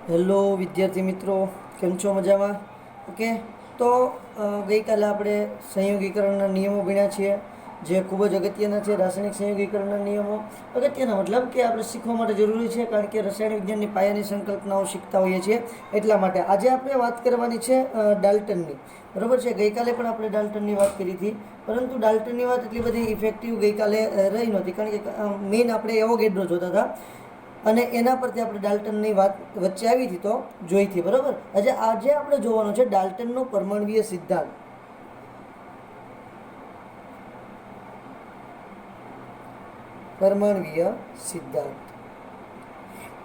Hello વિદ્યાર્થી મિત્રો, કેમ છો? મજામાં? ઓકે. તો ગઈકાલે આપણે સંયોગીકરણના નિયમો ભણ્યા છીએ, જે ખૂબ જ અગત્યના છે. રાસાયણિક સંયોગીકરણના નિયમો અગત્યના મતલબ કે આપણે શીખવા માટે જરૂરી છે, કારણ કે રસાયણ વિજ્ઞાનની પાયાની સંકલ્પનાઓ શીખતા હોઈએ છીએ. એટલા માટે આજે આપણે વાત કરવાની છે ડાલ્ટનની. બરાબર છે. ગઈકાલે પણ આપણે ડાલ્ટનની વાત કરી હતી, પરંતુ ડાલ્ટનની વાત એટલી બધી ઇફેક્ટિવ ગઈકાલે રહી નહોતી, કારણ કે મેઇન આપણે એવોગેડ્રો જોતા હતા અને એના પરથી આપણે ડાલ્ટનની વાત વચ્ચે આવી હતી તો જોઈ હતી. બરાબર. આજે આપણે જોવાનું છે ડાલ્ટનનો પરમાણ્વીય સિદ્ધાંત. પરમાણ્વીય સિદ્ધાંત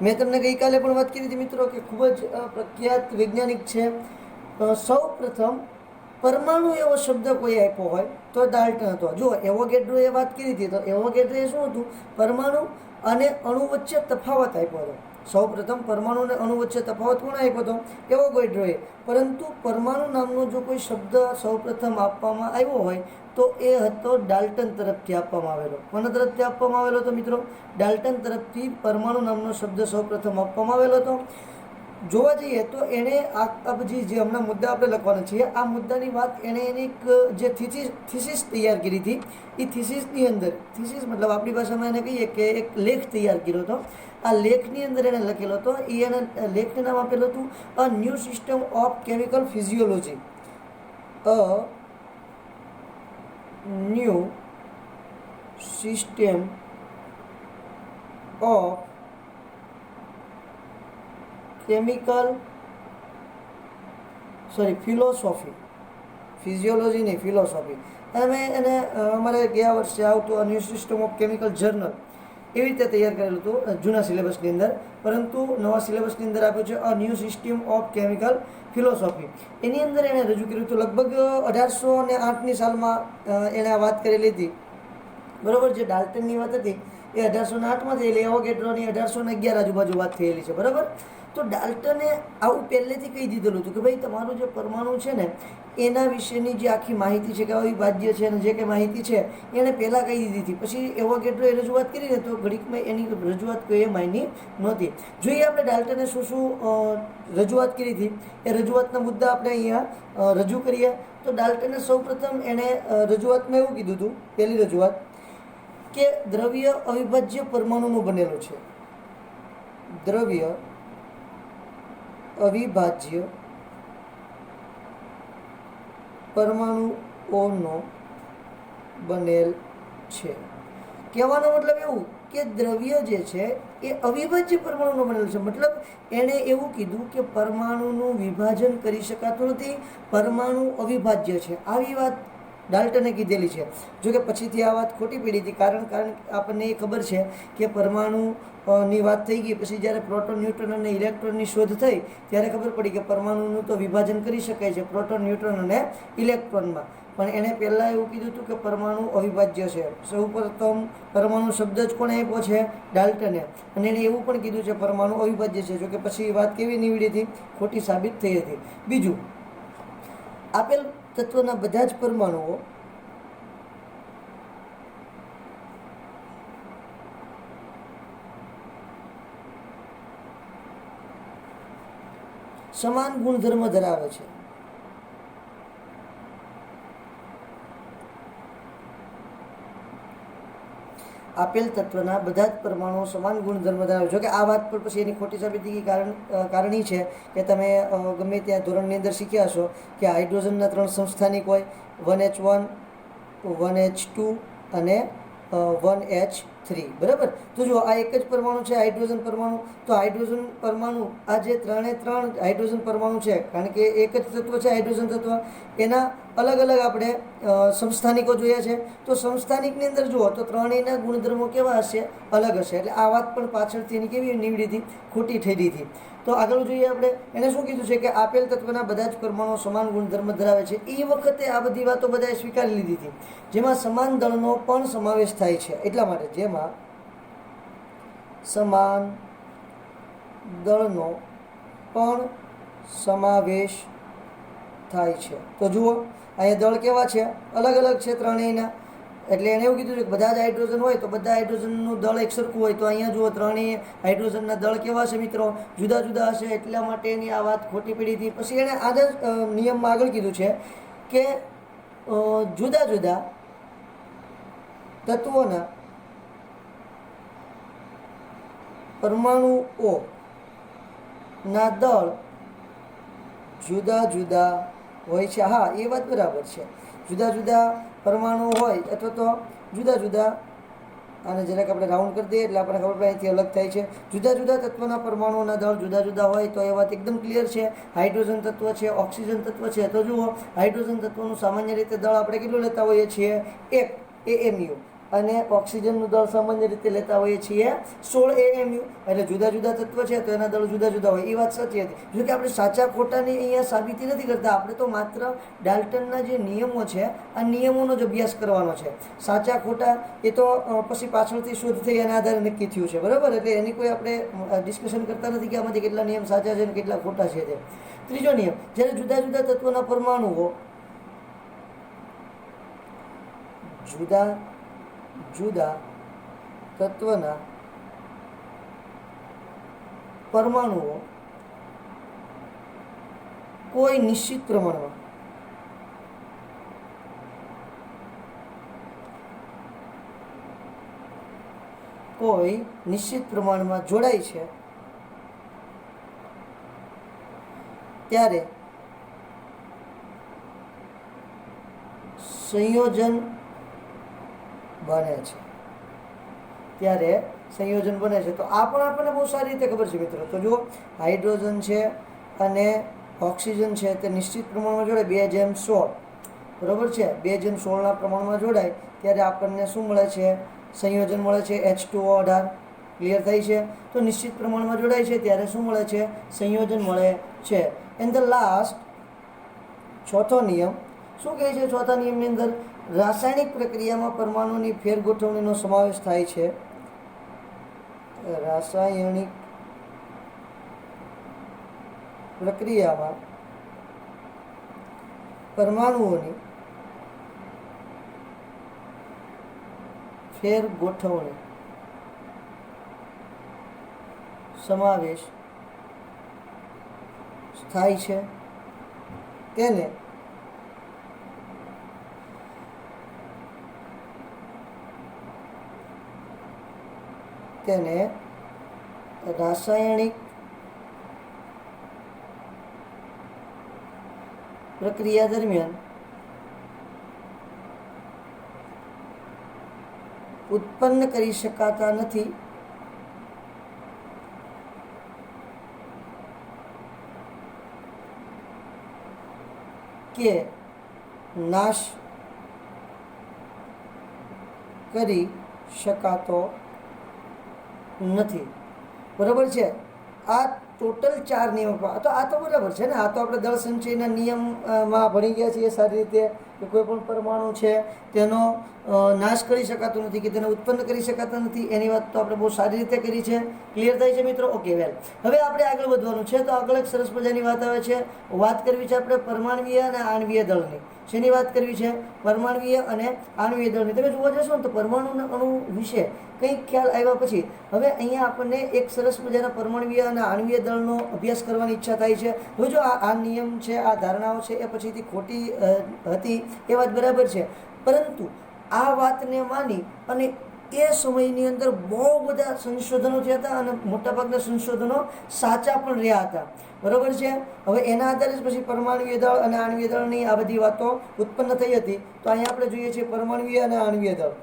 મેં તમને ગઈકાલે પણ વાત કરી હતી મિત્રો કે ખૂબ જ પ્રખ્યાત વૈજ્ઞાનિક છે. સૌ પ્રથમ પરમાણુ એવો શબ્દ કોઈ આપ્યો હોય તો ડાલ્ટન હતો. જો એવોગેડ્રો એ વાત કરી હતી તો એવોગેડ્રો એ શું હતું? પરમાણુ અને અણુ વચ્ચે તફાવત આપ્યો હતો. સૌ પ્રથમ પરમાણુ અને અણુ વચ્ચે તફાવત કોણ આપ્યો હતો? એવોગેડ્રોએ. પરંતુ પરમાણુ નામનો જો કોઈ શબ્દ સૌ પ્રથમ આપવામાં આવ્યો હોય તો એ હતો ડાલ્ટન તરફથી આપવામાં આવેલો. કોના તરફથી આપવામાં આવેલો હતો મિત્રો? ડાલ્ટન તરફથી પરમાણુ નામનો શબ્દ સૌ પ્રથમ આપવામાં આવેલો હતો. જોવા જઈએ તો એણે આ બધી જે હમણાં મુદ્દા આપણે લખવાના છીએ, આ મુદ્દાની વાત એણે એની જે થીસીસ તૈયાર કરી હતી, એ થીસીસની અંદર, થીસીસ મતલબ આપણી ભાષામાં એને કહીએ કે એક લેખ તૈયાર કર્યો હતો. આ લેખની અંદર એણે લખેલો હતો. એને લેખનું નામ આપેલું હતું અ new system of chemical physiology. A new system of philosophy. Physiology નહીં, ફિલોસોફી. અને એને અમારે ગયા વર્ષે આવતું અ new system of chemical journal એવી રીતે તૈયાર કરેલું હતું જૂના સિલેબસની અંદર, પરંતુ નવા સિલેબસની અંદર આપ્યું છે a new system of chemical philosophy. એની અંદર એણે રજૂ કર્યું હતું. લગભગ 1808ની સાલમાં એણે આ વાત કરેલી હતી. બરાબર. જે ડાલ્ટનની વાત હતી એ 1808માં થયેલી. એવોગેડ્રોની 1811 આજુબાજુ વાત થયેલી છે. બરાબર. તો ડાલ્ટને આવું પહેલેથી કહી દીધેલું હતું કે ભાઈ તમારું જે પરમાણુ છે ને એના વિશેની જે આખી માહિતી છે કે અવિભાજ્ય છે અને જે કંઈ માહિતી છે એણે પહેલાં કહી દીધી હતી. પછી એવોગેડ્રોએ રજૂઆત કરીને તો ઘડીકમાં એની રજૂઆત કોઈ માયની નહોતી. જોઈએ આપણે ડાલ્ટને શું શું રજૂઆત કરી હતી, એ રજૂઆતના મુદ્દા આપણે અહીંયા રજૂ કરીએ. તો ડાલ્ટને સૌપ્રથમ એણે રજૂઆતમાં એવું કીધું હતું, પહેલી રજૂઆત, કે દ્રવ્ય અવિભાજ્ય પરમાણુનું બનેલું છે. દ્રવ્ય અવિભાજ્ય પરમાણુઓનો બનેલ છે. કહેવાનો મતલબ એવું કે દ્રવ્ય જે છે એ અવિભાજ્ય પરમાણુનો બનેલો છે. મતલબ એણે એવું કીધું કે પરમાણુનું વિભાજન કરી શકાતું નથી, પરમાણુ અવિભાજ્ય છે. આવી વાત ડાલ્ટને કીધેલી છે. જોકે પછીથી આ વાત ખોટી પડી હતી, કારણ આપણને એ ખબર છે કે પરમાણુની વાત થઈ ગઈ પછી જ્યારે પ્રોટોન, ન્યુટ્રોન અને ઇલેક્ટ્રોનની શોધ થઈ ત્યારે ખબર પડી કે પરમાણુનું તો વિભાજન કરી શકાય છે પ્રોટોન, ન્યુટ્રોન અને ઇલેક્ટ્રોનમાં. પણ એણે પહેલાં એવું કીધું હતું કે પરમાણુ અવિભાજ્ય છે. સૌ પ્રથમ પરમાણુ શબ્દ જ કોણે આપ્યો છે? ડાલ્ટને. અને એણે એવું પણ કીધું છે પરમાણુ અવિભાજ્ય છે. જોકે પછી વાત કેવી નીવડી હતી? ખોટી સાબિત થઈ હતી. બીજું, આપેલ તત્વના બધા જ પરમાણુઓ સમાન ગુણધર્મ ધરાવે છે. આપેલ તત્વના બધા જ પરમાણુઓ સમાન ગુણધર્મ ધરાવે છે. કે આ વાત પર પછી એની ખોટી સાબિત થઈ. કારણ છે કે તમે ગમે ત્યાં ધોરણની અંદર શીખ્યા હશો કે હાઇડ્રોજનના 3 સમસ્થાનિક હોય, 1H1, 1H2 અને 1H3. બરાબર. તો જો આ એક જ પરમાણુ છે, હાઇડ્રોજન પરમાણુ. તો હાઇડ્રોજન પરમાણુ, આ જે 3 હાઇડ્રોજન પરમાણુ છે, કારણ કે એક જ તત્વ છે હાઇડ્રોજન તત્વ, એના અલગ અલગ આપણે સમસ્થાનિકો જોયા છે. તો સમસ્થાનિકની અંદર જુઓ તો ત્રણેયના ગુણધર્મો કેવા હશે? અલગ હશે. એટલે આ વાત પણ પાછળથી એની કેવી નીવડી હતી? ખોટી થઈ હતી. તો આગળ જોઈએ આપણે. એને શું કીધું છે કે આપેલ તત્વના બધા જ પરમાણુઓ સમાન ગુણધર્મ ધરાવે છે. એ વખતે આ બધી વાતો બધાએ સ્વીકારી લીધી હતી, જેમાં સમાન દળનો પણ સમાવેશ થાય છે. એટલા માટે જેમાં સમાન દળનો પણ સમાવેશ થાય છે. તો જુઓ અહીંયા દળ કેવા છે? અલગ અલગ છે ત્રણેયના. એટલે એને એવું કીધું છે કે બધા જ હાઇડ્રોજન હોય તો બધા હાઇડ્રોજનનું દળ એક સરખું હોય, તો અહીંયા જુઓ ત્રણેય હાઇડ્રોજનના દળ કેવા છે મિત્રો, જુદા જુદા હશે, એટલા માટે એની આ વાત ખોટી પડી હતી. પછી એણે આ જ નિયમમાં આગળ કીધું છે કે જુદા જુદા તત્વોના પરમાણુઓના દળ જુદા જુદા હોય છે. હા, એ વાત બરાબર છે, જુદા જુદા પરમાણુ હોય અથવા તો જુદા જુદા, આને જરાક આપણે રાઉન્ડ કરી દઈએ એટલે આપણને ખબર પડે અહીંથી અલગ થાય છે. જુદા જુદા તત્વના પરમાણુઓના દળ જુદા જુદા હોય તો એ વાત એકદમ ક્લિયર છે. હાઇડ્રોજન તત્વ છે, ઓક્સિજન તત્વ છે, તો જુઓ હાઇડ્રોજન તત્વનું સામાન્ય રીતે દળ આપણે કેટલું લેતા હોઈએ છીએ, 1 AMU, અને ઓક્સિજનનું દળ સામાન્ય રીતે લેતા હોઈએ છીએ 16 AMU. એટલે જુદા જુદા તત્વ છે તો એના દળ જુદા જુદા હોય, એ વાત સાચી હતી. જો કે આપણે સાચા ખોટાની અહીંયા સાબિતી નથી કરતા, આપણે તો માત્ર ડાલ્ટનના જે નિયમો છે આ નિયમોનો જ અભ્યાસ કરવાનો છે. સાચા ખોટા એ તો પછી પાછળથી શોધ થઈ એના આધારે નક્કી થયું છે, બરાબર. એટલે એની કોઈ આપણે ડિસ્કશન કરતા નથી કે આમાંથી કેટલા નિયમ સાચા છે અને કેટલા ખોટા છે તે. ત્રીજો નિયમ, જ્યારે જુદા જુદા તત્વના પરમાણુઓ જુદા જુદા તત્વના પરમાણુઓ કોઈ નિશ્ચિત પ્રમાણમાં જોડાય છે ત્યારે સંયોજન બને છે. તો આ પણ આપણને બહુ સારી રીતે ખબર છે મિત્રો. તો જુઓ, હાઇડ્રોજન છે અને ઓક્સિજન છે તે નિશ્ચિત પ્રમાણમાં જોડાય 2:16, બરાબર છે. 2:16ના પ્રમાણમાં જોડાય ત્યારે આપણને શું મળે છે, સંયોજન મળે છે H2O18. ક્લિયર થાય છે. તો નિશ્ચિત પ્રમાણમાં જોડાય છે ત્યારે શું મળે છે, સંયોજન મળે છે. એન્ડ ધ લાસ્ટ, ચોથો નિયમ શું કહે છે, ચોથા નિયમની અંદર રાસાયણિક પ્રક્રિયામાં પરમાણુની ફેરગોઠવણીનો સમાવેશ થાય છે. રાસાયણિક પ્રક્રિયામાં પરમાણુઓની ફેરગોઠવણી સમાવેશ થાય છે. તેને રાસાયણિક પ્રક્રિયા દરમિયાન ઉત્પન્ન કરી શકાતા નથી કે નાશ કરી શકાતો નથી. બરાબર છે. આ ટોટલ 4 નિયમ, તો આ તો બરાબર છે ને. આ તો આપણે દળ સંચયના નિયમમાં ભણી ગયા છીએ સારી રીતે કે કોઈ પણ પરમાણુ છે તેનો નાશ કરી શકાતો નથી કે તેને ઉત્પન્ન કરી શકાતા નથી, એની વાત તો આપણે બહુ સારી રીતે કરી છે. ક્લિયર થાય છે મિત્રો? ઓકે, વેલ. હવે આપણે આગળ વધવાનું છે. તો આગળ એક સરસ મજાની વાત આવે છે. વાત કરવી છે આપણે પરમાણવીય અને આણવીય દળની. શેની વાત કરવી છે? પરમાણવીય અને આણવીય દળની. તમે જોવા જશો ને તો પરમાણુના અણુ વિશે કંઈક ખ્યાલ આવ્યા પછી હવે અહીંયા આપણને એક સરસ મજાના પરમાણવીય અને આણવીય દળનો અભ્યાસ કરવાની ઈચ્છા થાય છે. હવે જો આ નિયમ છે, આ ધારણાઓ છે એ પછીથી ખોટી હતી એ વાત બરાબર છે, પરંતુ આ વાતને માની અને એ સમયની અંદર બહુ બધા સંશોધનો થયા હતા અને મોટાભાગના સંશોધનો સાચા પણ રહ્યા હતા. બરાબર છે. હવે એના આધારે જ પછી પરમાણવીય દળ અને આણવીય દળની આ બધી વાતો ઉત્પન્ન થઈ હતી. તો અહીંયા આપણે જોઈએ છીએ પરમાણવીય અને આણવીય દળ.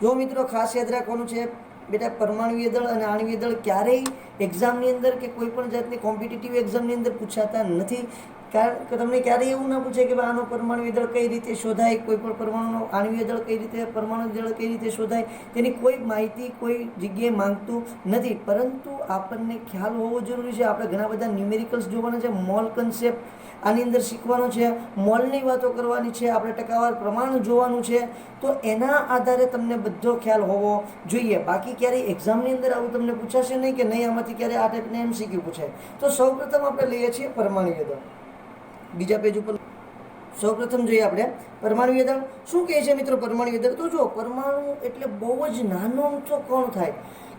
જો મિત્રો ખાસ યાદ રાખવાનું છે બેટા, પરમાણવીય દળ અને આણવીય દળ ક્યારેય એક્ઝામની અંદર કે કોઈ પણ જાતની કોમ્પિટિટિવ એક્ઝામની અંદર પૂછાતા નથી. કારણ કે તમને ક્યારેય એવું ના પૂછે કે આનો પરમાણુ દળ કઈ રીતે શોધાય, કોઈ પણ પરમાણુનો આણ્વીય દળ કઈ રીતે, પરમાણુ દળ કઈ રીતે શોધાય, તેની કોઈ માહિતી કોઈ જગ્યાએ માંગતું નથી. પરંતુ આપણને ખ્યાલ હોવો જરૂરી છે. આપણે ઘણા બધા ન્યુમેરિકલ્સ જોવાના છે, મોલ કન્સેપ્ટ આની અંદર શીખવાનો છે, મોલની વાતો કરવાની છે, આપણે ટકાવાર પ્રમાણ જોવાનું છે. તો એના આધારે તમને બધો ખ્યાલ હોવો જોઈએ. બાકી ક્યારેય એક્ઝામની અંદર આવું તમને પૂછાશે નહીં કે નહીં આમાંથી ક્યારે આ ટાઈપને MCQ પૂછાય. તો સૌપ્રથમ આપણે લઈએ છીએ પરમાણુય દળ. બીજા પેજ ઉપર સૌપ્રથમ જોઈએ આપણે પરમાણુય દળ શું કહે છે મિત્રો. પરમાણુય દળ તો જો પરમાણુ એટલે બહુ જ નાનો ઊંચો કણ થાય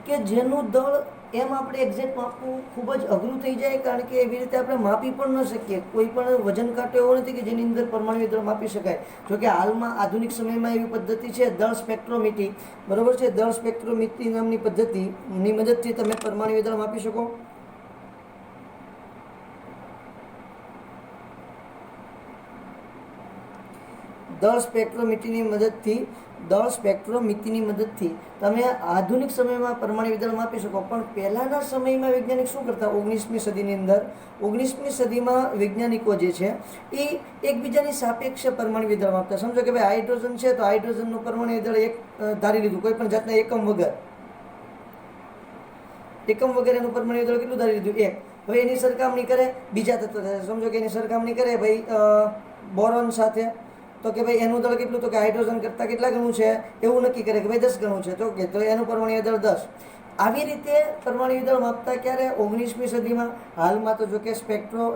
કે જેનું દળ એમ આપણે એક્ઝેક્ટ માપવું ખૂબ જ અઘરું થઈ જાય, કારણ કે એવી રીતે આપણે માપી પણ ન શકીએ. કોઈ પણ વજન કાંટો એવો નથી કે જેની અંદર પરમાણુય દળ માપી શકાય. જોકે હાલમાં આધુનિક સમયમાં એવી પદ્ધતિ છે દળ સ્પેક્ટ્રોમીટી, બરોબર છે. દળ સ્પેક્ટ્રોમીટી નામની પદ્ધતિની મદદથી તમે પરમાણુય દળ માપી શકો. દળ સ્પેક્ટ્રોમીટરની મદદથી તમે આધુનિક સમયમાં પરમાણુ દળ માપી શકો. પણ પહેલાંના સમયમાં વૈજ્ઞાનિક શું કરતા, 19મી સદીની અંદર 19મી સદીમાં વૈજ્ઞાનિકો જે છે એ એકબીજાની સાપેક્ષ પરમાણુ દળ માપતા. સમજો કે ભાઈ હાઇડ્રોજન છે તો હાઇડ્રોજનનું પરમાણુ દળ એક ધારી લીધું, કોઈ પણ જાતના એકમ વગર એનું પરમાણુ દળ કેટલું ધારી લીધું, 1. હવે એની સરખામણી કરે બીજા તત્વ સાથે. સમજો કે એની સરખામણી કરે ભાઈ બોરોન સાથે, તો કે ભાઈ એનું દળ કેટલું, તો કે હાઇડ્રોજન કરતાં કેટલા ગણું છે એવું નક્કી કરે કે ભાઈ 10 ગણું છે, તો એનું પરમાણુ દળ 10. આવી રીતે પરમાણુ દળ માપતા ક્યારે, 19મી સદીમાં. હાલમાં તો જો કે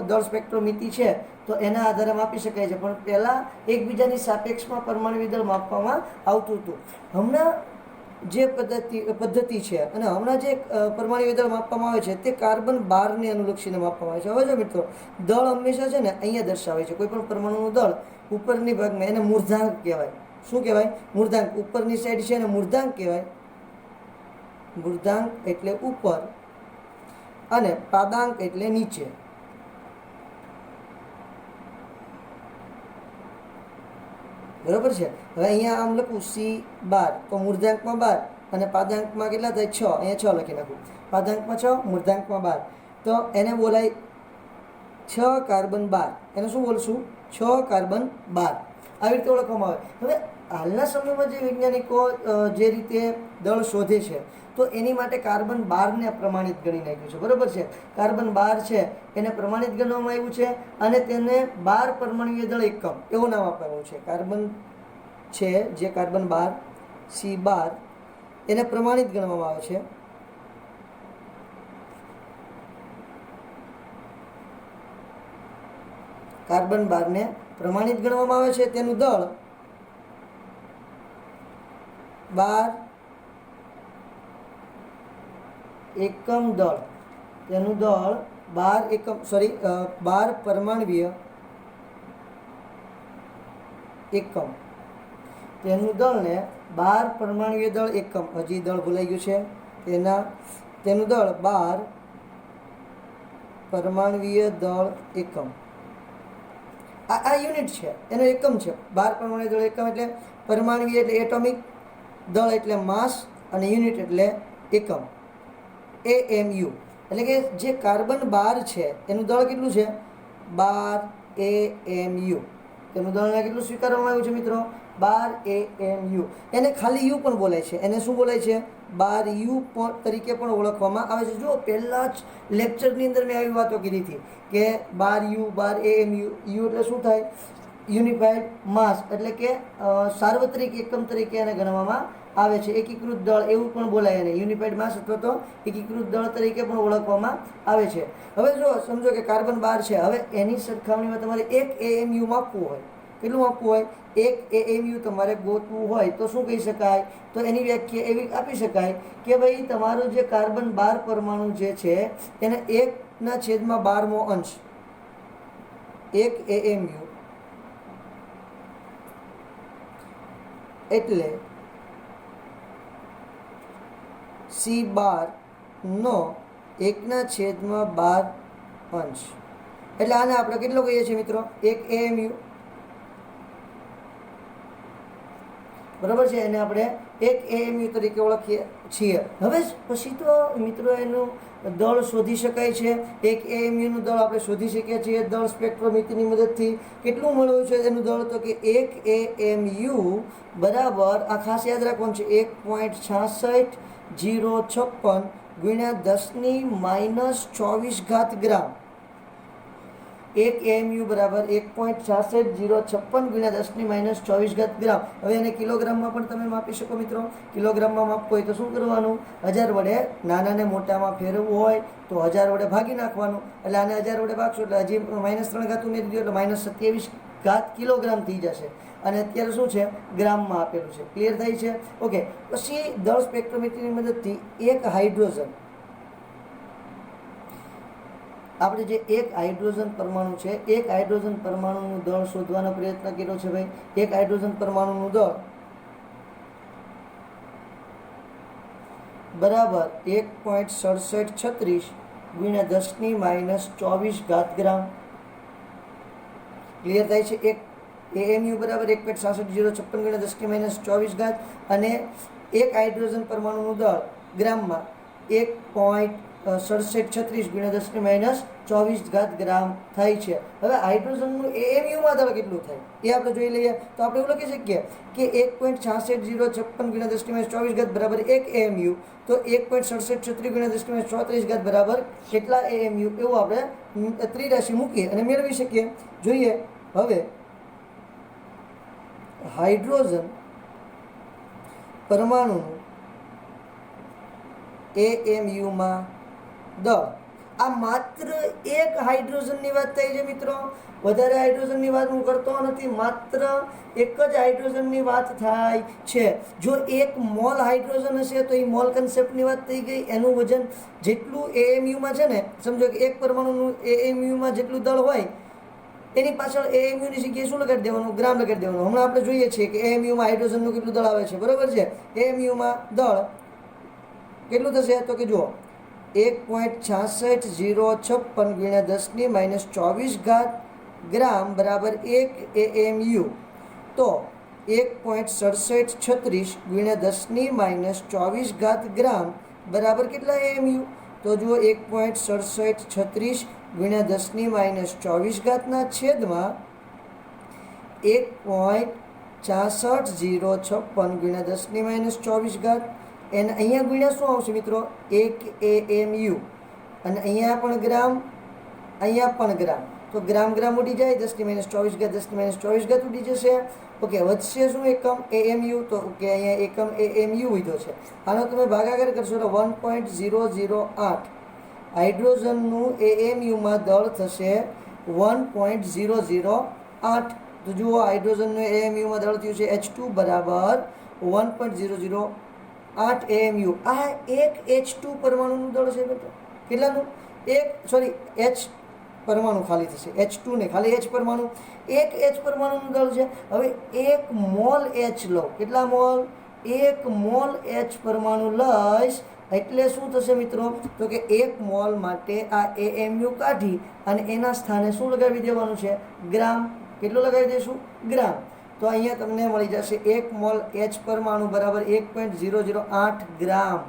દળ સ્પેક્ટ્રોમીટી છે તો એના આધારે માપી શકાય છે, પણ પહેલાં એકબીજાની સાપેક્ષમાં પરમાણુ દળ માપવામાં આવતું હતું. હમણાં જે પદ્ધતિ છે અને હમણાં જે પરમાણુ દળ માપવામાં આવે છે તે કાર્બન 12ને અનુલક્ષીને માપવામાં આવે છે. હવે જો મિત્રો દળ હંમેશા છે ને અહીંયા દર્શાવે છે. કોઈ પણ પરમાણુનું દળ ઉપરની ભાગમાં એને મૂર્ધાંક કહેવાય. શું કહેવાય, મૂર્ધાંક. ઉપરની સાઈડ છે એને મૂર્ધાંક કહેવાય. મૂર્ધાંક એટલે ઉપર અને પાદાંક એટલે નીચે. બરોબર છે. હવે અહીંયા આમ લખું C12, તો મૂર્ધાંકમાં 12 અને પાદાંકમાં કેટલા થાય 6. અહીંયા 6 લખી નાખું. પાદાંકમાં 6, મૂર્ધાંકમાં 12, તો એને બોલાય 6 કાર્બન 12. એને શું બોલશું, 6 કાર્બન 12. આવી રીતે ઓળખવામાં આવે. હવે હાલના સમયમાં જે વૈજ્ઞાનિકો જે રીતે દળ શોધે છે તો એની માટે કાર્બન 12ને પ્રમાણિત ગણી નાખ્યું છે. બરોબર છે. કાર્બન 12 છે એને પ્રમાણિત ગણવામાં આવ્યું છે અને તેને 12 પરમાણુય દળ એકમ એવું નામ આપવાનું છે. કાર્બન છે જે કાર્બન 12 C12 એને પ્રમાણિત ગણવામાં આવે છે. કાર્બન 12ને પ્રમાણિત ગણવામાં આવે છે. તેનું દળ 12 એકમ દળ, તેનું દળ 12 પરમાણ્વીય એકમ, તેનું દળને 12 પરમાણ્વીય દળ એકમ. હજી દળ ભૂલાઈ ગયું છે. તેનું દળ 12 પરમાણ્વીય દળ એકમ. આ યુનિટ છે, એનો એકમ છે. 12 પરમાણ્વીય દળ એકમ એટલે પરમાણ્વીય એટલે એટોમિક, દળ એટલે માસ અને યુનિટ એટલે એકમ. AMU એટલે કે જે કાર્બન 12 છે એનું દળ કેટલું છે, 12 AMU. તેનું દળને કેટલું સ્વીકારવામાં આવ્યું છે મિત્રો, 12 AMU. એને ખાલી U પણ બોલાય છે. એને શું બોલાય છે, 12U તરીકે પણ ઓળખવામાં આવે છે. જો પહેલાં જ લેક્ચરની અંદર મેં આવી વાતો કરી હતી કે 12U 12 AMU. U એટલે શું થાય, યુનિફાઈડ માસ, એટલે કે સાર્વત્રિક એકમ તરીકે એને ગણવામાં આવે છે. એકીકૃત દળ એવું પણ બોલાય એને. યુનિફાઈડ માસ અથવા તો એકીકૃત દળ તરીકે પણ ઓળખવામાં આવે છે. હવે જો સમજો કે કાર્બન 12 છે. હવે એની સરખામણીમાં તમારે 1 AMU માપવું હોય, કેટલું માપવું હોય, 1 AMU તમારે ગોતવું હોય તો શું કહી શકાય, તો એની વ્યાખ્યા એવી આપી શકાય કે ભાઈ તમારું જે કાર્બન 12 પરમાણુ જે છે એને 1/12મો અંશ 1 AMU એટલે C12 નો 1/12 અંશ. એટલે આને આપણે કેટલો કહીએ છીએ મિત્રો, 1 AMU. બરાબર છે, એને આપણે 1 AMU તરીકે ઓળખીએ છીએ. હવે પછી તો મિત્રો એનું દળ શોધી શકાય છે. 1 AMU નું દળ આપણે શોધી શકીએ છીએ દળ સ્પેક્ટ્રોમીટરની મદદથી. કેટલું મળ્યું છે એનું દળ? તો કે 1 AMU બરાબર, આ ખાસ યાદ રાખવાનું છે, 1.66056 ગુણ્યા 10⁻24 ગ્રામ. 1 AMU બરાબર 1.66056 ગુણ્યા 10⁻24 ગ્રામ. હવે એને કિલોગ્રામમાં પણ તમે માપી શકો મિત્રો. કિલોગ્રામમાં માપવું હોય તો શું કરવાનું? 1000 વડે નાનાને મોટામાં ફેરવવું હોય તો 1000 વડે ભાગી નાખવાનું. એટલે આને 1000 વડે ભાગશો એટલે હજી -3 ઉમેરી દો એટલે -27 કિલોગ્રામ થઈ જશે. અને અત્યારે શું છે? ગ્રામમાં આપેલું છે. ક્લિયર થાય છે? ઓકે. પછી દળ સ્પેક્ટ્રોમીટરની મદદથી એક હાઇડ્રોજન, આપણે જે એક હાઇડ્રોજન પરમાણુ છે, એક હાઇડ્રોજન પરમાણુનું દળ શોધવાનો પ્રયત્ન કર્યો છે ભાઈ. એક હાઇડ્રોજન પરમાણુનું દળ બરાબર 1.6736 ગુણ્યા 10⁻24 ગ્રામ. ક્લિયર થાય છે? એક AMU બરાબર 1.6606 ગુણ્યા 10⁻24 અને એક હાઇડ્રોજન પરમાણુનું દળ ગ્રામમાં 1.6736 ગુણ્યા 10⁻24 ગ્રામ થાય છે. હવે હાઇડ્રોજનનું AMUમાં દળ કેટલું થાય એ આપણે જોઈ લઈએ. તો આપણે એવું લખી શકીએ કે 1.6606 ગુણ્યા 10⁻24 બરાબર 1 AMU. તો 1.6736 ગુણ્યા 10⁻34 બરાબર કેટલા AMU? એવું આપણે ત્રિરાશિ મૂકીએ અને મેળવી શકીએ. જોઈએ હવે હાઇડ્રોજન પરમાણુનું AMUમાં દળ. આ માત્ર એક હાઇડ્રોજનની વાત થઈ છે મિત્રો. વધારે હાઇડ્રોજનની વાત હું કરતો નથી, માત્ર એક જ હાઇડ્રોજનની વાત થાય છે. જો 1 મોલ હાઇડ્રોજન હશે તો એ મોલ કન્સેપ્ટની વાત થઈ ગઈ. એનું વજન જેટલું AMUમાં છે ને, સમજો કે એક પરમાણુનું AMUમાં જેટલું દળ હોય એની પાછળ AMUની જગ્યાએ શું લગાડી દેવાનું? ગ્રામ લગાડી દેવાનું. હમણાં આપણે જોઈએ છીએ કે AMUમાં હાઇડ્રોજનનું કેટલું દળ આવે છે. બરાબર છે? AMUમાં દળ કેટલું થશે? તો કે જુઓ 1.66056 ગુણ્યા 10⁻24 ગ્રામ બરાબર 1 AMU. તો 1.6736 ગુણ્યા 10⁻24 ગ્રામ બરાબર કેટલા AMU? તો જુઓ 1.6736 ગુણ્યા 10⁻24 ના છેદમાં 1.66056 ગુણ્યા 10⁻24. એને અહીંયા ગુણ્યા શું આવશે મિત્રો? 1 AMU. અને અહીંયા પણ ગ્રામ, અહીંયા પણ ગ્રામ. તો ગ્રામ ગ્રામ ઉડી જાય, 10⁻24 10⁻24 ઉડી જશે. ઓકે, વધશે શું એકમ? AMU. તો ઓકે, અહીંયા એકમ AMU લીધો છે. આનો તમે ભાગાકાર કરશો તો 1.008 હાઇડ્રોજનનું AMUમાં દળ થશે 1.008. તો જુઓ હાઇડ્રોજનનું AMUમાં દળ થયું છે H2 બરાબર 1.008 AMU. આ એક H2 પરમાણુનું દળ છે બેટા. કેટલાનું? H પરમાણુ ખાલી થશે, H2 ને ખાલી H પરમાણુ. એક H પરમાણુનું દળ છે. હવે 1 મોલ H લો. કેટલા મોલ? 1 મોલ H પરમાણુ લઈશ એટલે શું થશે મિત્રો? તો કે 1 મોલ માટે આ AMU કાઢી અને એના સ્થાને શું લગાવી દેવાનું છે? ગ્રામ. કેટલું લગાવી દઈશું? ગ્રામ. તો અહીંયા તમને મળી જશે 1 મોલ H પરમાણુ બરાબર 1.008 ગ્રામ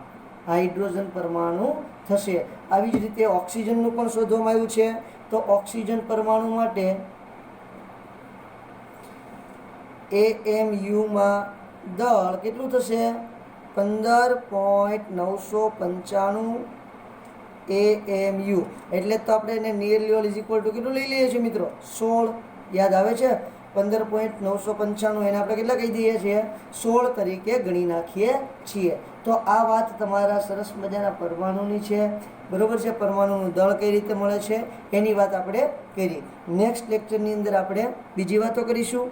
હાઇડ્રોજન પરમાણુ થશે. આવી જ રીતે ઓક્સિજનનું પણ શોધવામાં આવ્યું છે. તો ઓક્સિજન પરમાણુ માટે AMUમાં દળ કેટલું થશે? 15.995 AMU. એટલે તો આપણે એને nearly all is equal to કેટલું લઈ લઈએ છીએ મિત્રો? 16. યાદ આવે છે? 15.995 એને આપણે કેટલા કહી દઈએ છીએ? 16 તરીકે ગણી નાખીએ છીએ. તો આ વાત તમારા સરસ મજાના પરમાણુની છે. બરોબર છે? પરમાણુનું દળ કઈ રીતે મળે છે એની વાત આપણે કરી. નેક્સ્ટ લેક્ચરની અંદર આપણે બીજી વાતો કરીશું.